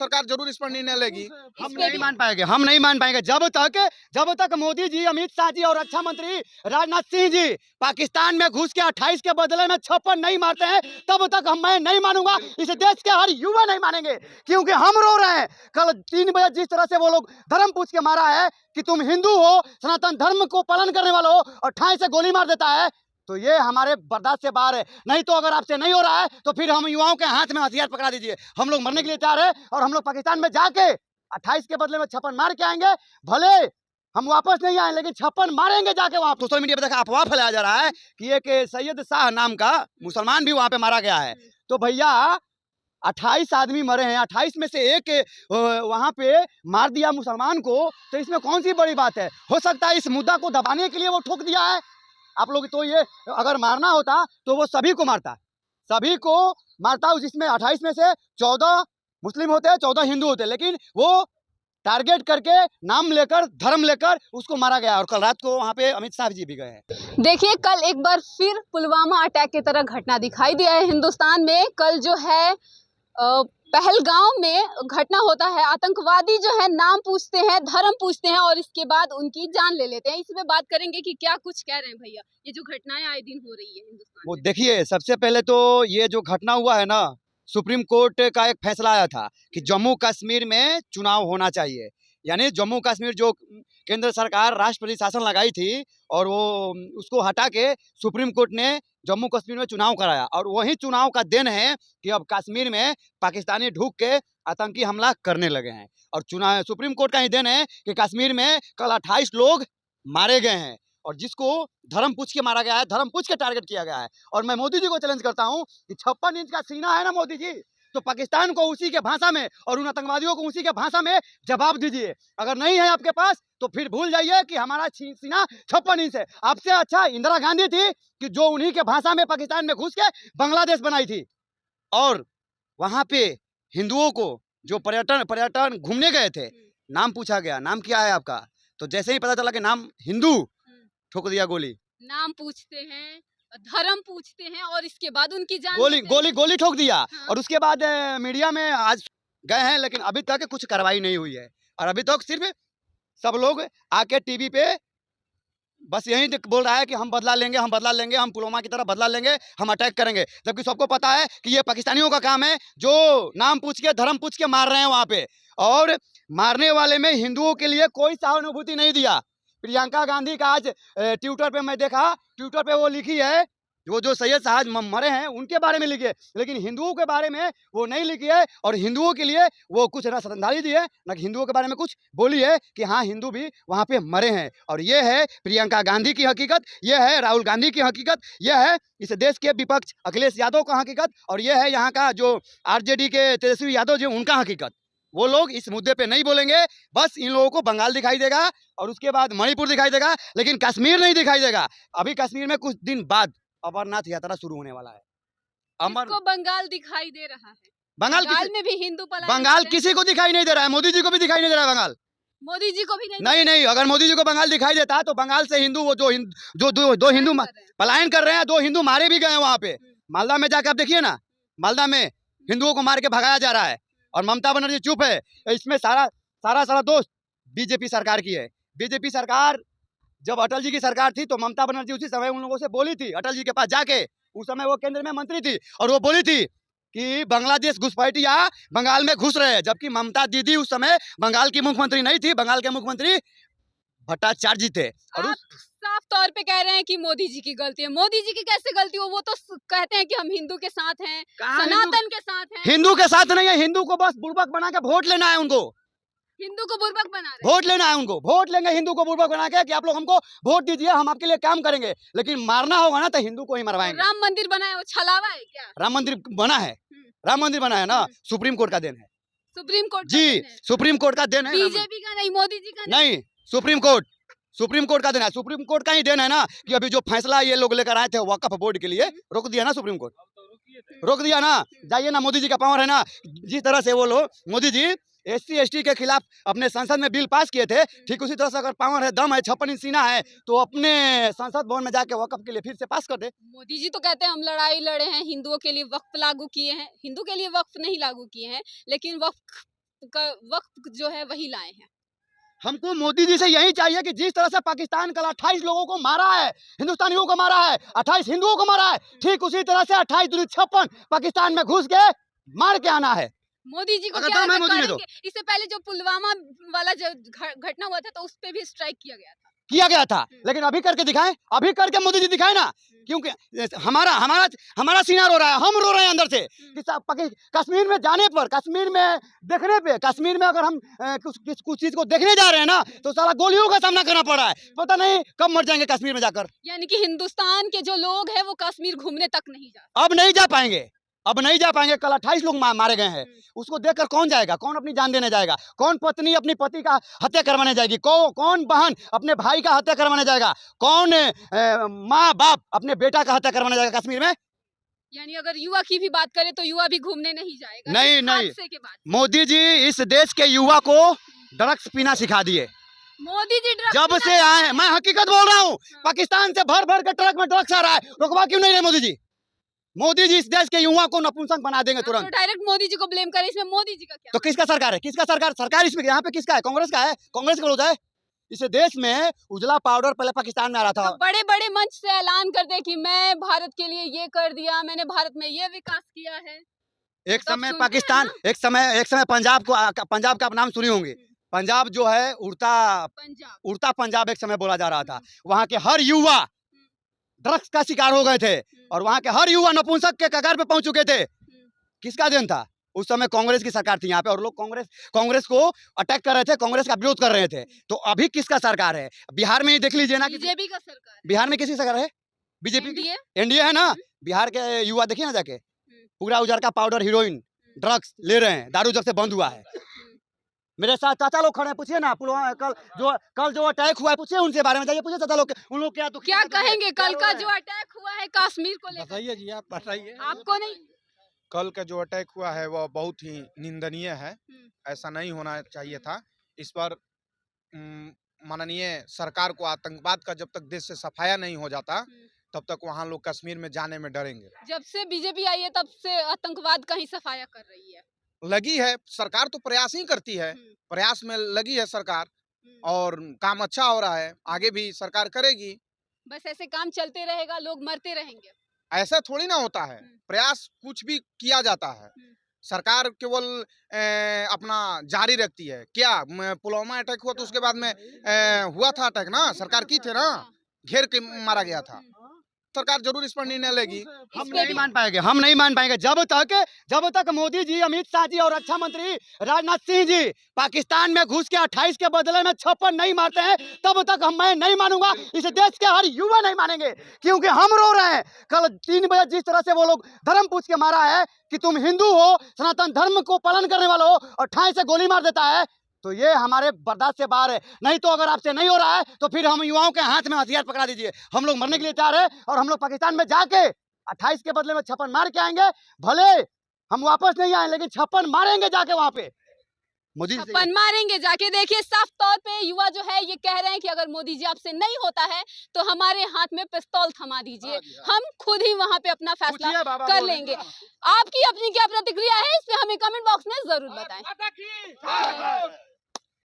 सरकार जरूर इस पर निर्णय लेगी। हम नहीं मान पाएंगे जब तक मोदी जी, अमित शाह जी और रक्षा मंत्री राजनाथ सिंह जी पाकिस्तान में घुस के 28 के बदले में 56 नहीं मारते हैं, तब तक मैं नहीं मानूंगा। इस देश के हर युवा नहीं मानेंगे, क्योंकि हम रो रहे हैं। कल 3 बजे जिस तरह से वो लोग धर्म पूछ के मारा है कि तुम हिंदू हो, सनातन धर्म को पालन करने वाले हो, और ठाई से गोली मार देता है, तो ये हमारे बर्दाश्त से बाहर है। नहीं तो अगर आपसे नहीं हो रहा है तो फिर हम युवाओं के हाथ में हथियार पकड़ा दीजिए। हम लोग मरने के लिए तैयार है, और हम लोग पाकिस्तान में जाके 28 के बदले में 56 मार के आएंगे। भले हम वापस नहीं आए, लेकिन 56 मारेंगे जाके वहां। सोशल मीडिया पे देखा अफवाह फैलाया जा रहा है कि एक सैयद शाह नाम का मुसलमान भी वहां पे मारा गया है। तो भैया 28 आदमी मरे हैं, 28 में से एक वहां पे मार दिया मुसलमान को, तो इसमें कौन सी बड़ी बात है? हो सकता है इस मुद्दा को दबाने के लिए वो ठोक दिया है आप लोग। तो ये अगर मारना होता तो वो सभी को मारता, जिसमें 28 में से 14 मुस्लिम होते हैं, 14 हिंदू होते हैं, लेकिन वो टारगेट करके नाम लेकर, धर्म लेकर उसको मारा गया। और कल रात को वहां पे अमित शाह जी भी गए हैं। देखिए, कल एक बार फिर पुलवामा अटैक की तरह घटना दिखाई दिया है हिंदुस्तान में। कल जो है पहलगांव में घटना होता है। आतंकवादी जो है नाम पूछते हैं, धर्म पूछते हैं, और इसके बाद उनकी जान ले लेते हैं। इसमें बात करेंगे कि क्या कुछ कह रहे हैं भैया, ये जो घटनाएं आए दिन हो रही है हिंदुस्तान वो में। देखिए, सबसे पहले तो ये जो घटना हुआ है ना, सुप्रीम कोर्ट का एक फैसला आया था कि जम्मू कश्मीर में चुनाव होना चाहिए। यानी जम्मू कश्मीर जो केंद्र सरकार राष्ट्रपति शासन लगाई थी, और वो उसको हटा के सुप्रीम कोर्ट ने जम्मू कश्मीर में चुनाव कराया। और वही चुनाव का देन है कि अब कश्मीर में पाकिस्तानी ढुक के आतंकी हमला करने लगे हैं। और चुनाव सुप्रीम कोर्ट का ही देन है कि कश्मीर में कल 28 लोग मारे गए हैं, और जिसको धर्म पूछ के मारा गया है, धर्म पूछ के टारगेट किया गया है। और मैं मोदी जी को चैलेंज करता हूं कि 56 इंच का सीना है ना मोदी जी, तो पाकिस्तान को उसी के भाषा में और उन आतंकवादियों को उसी के भाषा में जवाब दीजिए। अगर नहीं है आपके पास तो फिर भूल जाइए कि हमारा सीना 56 इंच है। आपसे अच्छा इंदिरा गांधी थी कि जो उन्हीं के भाषा में पाकिस्तान में घुस के बांग्लादेश बनाई थी। और वहां पे हिंदुओं को जो पर्यटन घूमने गए थे, नाम पूछा गया, नाम क्या है आपका, तो जैसे ही पता चला कि नाम हिंदू, ठोक दिया गोली। नाम पूछते हैं, धर्म पूछते हैं, और इसके बाद उनकी जान गोली ठोक दिया। हाँ। और उसके बाद मीडिया में आज गए हैं, लेकिन अभी तक कुछ कार्रवाई नहीं हुई है। और अभी तक सिर्फ सब लोग आके टीवी पे बस यही बोल रहा है कि हम बदला लेंगे, हम पुलवामा की तरह बदला लेंगे, हम अटैक करेंगे। जबकि सबको पता है कि ये पाकिस्तानियों का काम है, जो नाम पूछ के, धर्म पूछ के मार रहे हैं वहां पे। और मारने वाले में हिंदुओं के लिए कोई सहानुभूति नहीं दिया। प्रियंका गांधी का आज ट्विटर पे मैं देखा, ट्विटर पे वो लिखी है, वो जो सैयद शाह मरे हैं उनके बारे में लिखी है, लेकिन हिंदुओं के बारे में वो नहीं लिखी है। और हिंदुओं के लिए वो कुछ ना श्रद्धांजलि दी है, ना हिंदुओं के बारे में कुछ बोली है कि हाँ हिंदू भी वहाँ पे मरे हैं। और ये है प्रियंका गांधी की हकीकत, ये है राहुल गांधी की हकीकत, ये है इस देश के विपक्ष अखिलेश यादव का हकीकत, और ये है यहाँ का जो आरजेडी के तेजस्वी यादव जो उनका हकीकत। वो लोग इस मुद्दे पे नहीं बोलेंगे। बस इन लोगों को बंगाल दिखाई देगा, और उसके बाद मणिपुर दिखाई देगा, लेकिन कश्मीर नहीं दिखाई देगा। अभी कश्मीर में कुछ दिन बाद अमरनाथ यात्रा शुरू होने वाला है। को बंगाल दिखाई दे रहा है। बंगाल में भी हिंदू बंगाल किसी को दिखाई नहीं दे रहा है, मोदी जी को भी दिखाई नहीं दे रहा है बंगाल। मोदी जी को भी नहीं, अगर मोदी जी को बंगाल दिखाई देता है तो बंगाल से हिंदू, वो जो दो हिंदू पलायन कर रहे हैं, 2 हिंदू मारे भी गए वहां पे। मालदा में जाकर आप देखिए ना, मालदा में हिंदुओं को मार के भगाया जा रहा है, और ममता बनर्जी चुप है। इसमें सारा दोस्त बीजेपी सरकार की है। बीजेपी सरकार जब अटल जी की सरकार थी तो ममता बनर्जी उसी समय उन लोगों से बोली थी, अटल जी के पास जाके, उस समय वो केंद्र में मंत्री थी, और वो बोली थी कि बांग्लादेश घुसपैठिया बंगाल में घुस रहे हैं। जबकि ममता दीदी उस समय बंगाल की मुख्यमंत्री नहीं थी, बंगाल के मुख्यमंत्री भट्टाचार्य जी थे। और साफ तौर पे कह रहे हैं कि मोदी जी की गलती है। मोदी जी की कैसे गलती हो? वो तो कहते हैं कि हम हिंदू के साथ हैं, सनातन के साथ हैं। हिंदू के साथ नहीं है, हिंदू को बस बुर्बक बना के वोट लेना है उनको। हिंदू को बुर्बक बना रहे हैं। वोट लेना है उनको, वोट लेंगे हिंदू को बुर्बक बना के कि आप लोग हमको वोट दीजिए, हम आपके लिए काम करेंगे। लेकिन मारना होगा ना तो हिंदू को ही मरवाएंगे। राम मंदिर बनाया, वो छलावा है क्या? राम मंदिर बना है, राम मंदिर बना है ना, सुप्रीम कोर्ट का देन है। सुप्रीम कोर्ट जी, सुप्रीम कोर्ट का देन है, बीजेपी का नहीं, मोदी जी का नहीं, सुप्रीम कोर्ट का देन है। सुप्रीम कोर्ट का ही देन है ना कि अभी जो फैसला ये लोग लेकर आए थे वक्फ बोर्ड के लिए, रोक दिया ना सुप्रीम कोर्ट, रोक दिया ना। जाइए ना, मोदी जी का पावर है ना। जिस तरह से वो लोग, मोदी जी SC ST के खिलाफ अपने संसद में बिल पास किए थे, ठीक उसी तरह से अगर पावर है, दम है, 56 इंच सीना है, तो अपने संसद भवन में जाके वक्फ के लिए फिर से पास कर दे। मोदी जी तो कहते हैं हम लड़ाई लड़े हैं, हिंदुओं के लिए वक्फ लागू किए हैं। हिंदू के लिए वक्फ नहीं लागू किए हैं, लेकिन वक्फ वक्त जो है वही लाए हैं। हमको मोदी जी से यही चाहिए कि जिस तरह से पाकिस्तान कल 28 लोगों को मारा है, हिंदुस्तानियों को मारा है, 28 हिंदुओं को मारा है, ठीक उसी तरह से 28×56 पाकिस्तान में घुस के मार के आना है। मोदी जी को अगर क्या दम है मोदी में तो। करेंगे? इससे पहले जो पुलवामा वाला जो घटना हुआ था तो उस पे भी स्ट्राइक किया गया था, लेकिन अभी करके दिखाएं, अभी करके मोदी जी दिखाए ना, क्योंकि हमारा हमारा हमारा सीना रो रहा है, हम रो रहे हैं अंदर से कि कश्मीर में जाने पर, कश्मीर में देखने पे, कश्मीर में अगर हम कुछ चीज को देखने जा रहे हैं ना तो सारा गोलियों का सामना करना पड़ रहा है, पता नहीं कब मर जाएंगे कश्मीर में जाकर। यानी कि हिंदुस्तान के जो लोग हैं वो कश्मीर घूमने तक नहीं जा अब नहीं जा पाएंगे, अब नहीं जा पाएंगे। कल 28 लोग मारे गए हैं, उसको देखकर कौन जाएगा? कौन अपनी जान देने जाएगा? कौन पत्नी अपनी पति का हत्या करवाने जाएगी? कौन बहन अपने भाई का हत्या करवाने जाएगा? कौन माँ बाप अपने बेटा का हत्या करवाने जाएगा कश्मीर में? यानी अगर युवा की भी बात करें तो युवा भी घूमने नहीं जाएगा। नहीं नहीं, मोदी जी इस देश के युवा को ड्रग्स पीना सिखा दिए। मोदी जी जब से आए, मैं हकीकत बोल रहा हूँ, पाकिस्तान से भर भर के ट्रक में ड्रग्स आ रहा है, रुकवा क्यों नहीं रहे मोदी जी? मोदी जी इस देश के युवा को नपुंसक बना देंगे तुरंत। तो डायरेक्ट मोदी जी को ब्लेम करें, इसमें मोदी जी का क्या? तो किसका सरकार है? किसका सरकार? सरकार इसमें यहाँ पे किसका है? कांग्रेस का है। कांग्रेस का लोग है। इस देश में उजला पाउडर पहले पाकिस्तान में आ रहा था। तो बड़े बड़े मंच से ऐलान कर दे कि मैं भारत के लिए ये कर दिया, मैंने भारत में ये विकास किया है। एक समय पाकिस्तान, एक समय पंजाब का आप नाम सुनी होंगे। पंजाब जो है उड़ता पंजाब एक समय बोला जा रहा था। वहाँ के हर युवा ड्रग्स का शिकार हो गए थे और वहाँ के हर युवा नपुंसक के कगार पे पहुंच चुके थे। किसका देन था? उस समय कांग्रेस की सरकार थी यहाँ पे और लोग कांग्रेस को अटैक कर रहे थे, कांग्रेस का विरोध कर रहे थे। तो अभी किसका सरकार है? बिहार में ही देख लीजिए ना, बीजेपी का सरकार है। बिहार में किसकी सरकार है? बीजेपी, एनडीए है ना। बिहार के युवा देखिए ना जाके, पूरा उजर का पाउडर, हीरोइन, ड्रग्स ले रहे हैं। दारू जब से बंद हुआ है। मेरे साथ चाचा लोग खड़े हैं, पूछिए ना, पुलवामा कल जो अटैक हुआ है, पूछिए उनसे बारे में, जाइए पूछिए चाचा लोग, उन लोग क्या कहेंगे? कल का जो अटैक हुआ है कश्मीर को लेकर, बताइए जी, आप बताइए। आपको नहीं? कल का जो अटैक हुआ है वह बहुत ही निंदनीय है, ऐसा नहीं होना चाहिए था। इस पर माननीय सरकार को आतंकवाद का जब तक देश से सफाया नहीं हो जाता तब तक वहाँ लोग कश्मीर में जाने में डरेंगे। जब से बीजेपी आई है तब से आतंकवाद का ही सफाया कर रही है। लगी है सरकार, तो प्रयास ही करती है, प्रयास में लगी है सरकार और काम अच्छा हो रहा है, आगे भी सरकार करेगी। बस ऐसे काम चलते रहेगा, लोग मरते रहेंगे? ऐसा थोड़ी ना होता है, प्रयास कुछ भी किया जाता है, सरकार केवल अपना जारी रखती है। क्या पुलवामा अटैक हुआ तो उसके बाद में हुआ था अटैक ना, सरकार की थे ना, घेर के मारा गया था। सरकार जरूर इस पर निर्णय लेगी। हम नहीं मान पाएंगे, हम नहीं मान पाएंगे जब तक मोदी जी, अमित शाह जी और रक्षा मंत्री राजनाथ सिंह जी पाकिस्तान में घुस के 28 के बदले में 56 नहीं मारते हैं, तब तक मैं नहीं मानूंगा। इस देश के हर युवा नहीं मानेंगे, क्योंकि हम रो रहे हैं। कल 3 बजे जिस तरह से वो लोग धर्म पूछ के मारा है कि तुम हिंदू हो, सनातन धर्म को पालन करने वाले हो, और ठाई से गोली मार देता है, तो ये हमारे बर्दाश्त से बाहर है। नहीं तो अगर आपसे नहीं हो रहा है तो फिर हम युवाओं के हाथ में हथियार पकड़ा दीजिए। हम लोग मरने के लिए तैयार है और हम लोग पाकिस्तान में जाके 28 के बदले में 56 मार के आएंगे। भले हम वापस नहीं आए, लेकिन 56 मारेंगे जाके वहां पे। मोदी जी 56 मारेंगे जाके। देखिए, साफ तौर पे युवा जो है ये कह रहे हैं कि अगर मोदी जी आपसे नहीं होता है तो हमारे हाथ में पिस्तौल थमा दीजिए, हम खुद ही वहां पे अपना फैसला कर लेंगे। आपकी अपनी क्या प्रतिक्रिया है इस पे हमें कमेंट बॉक्स में जरूर बताएं।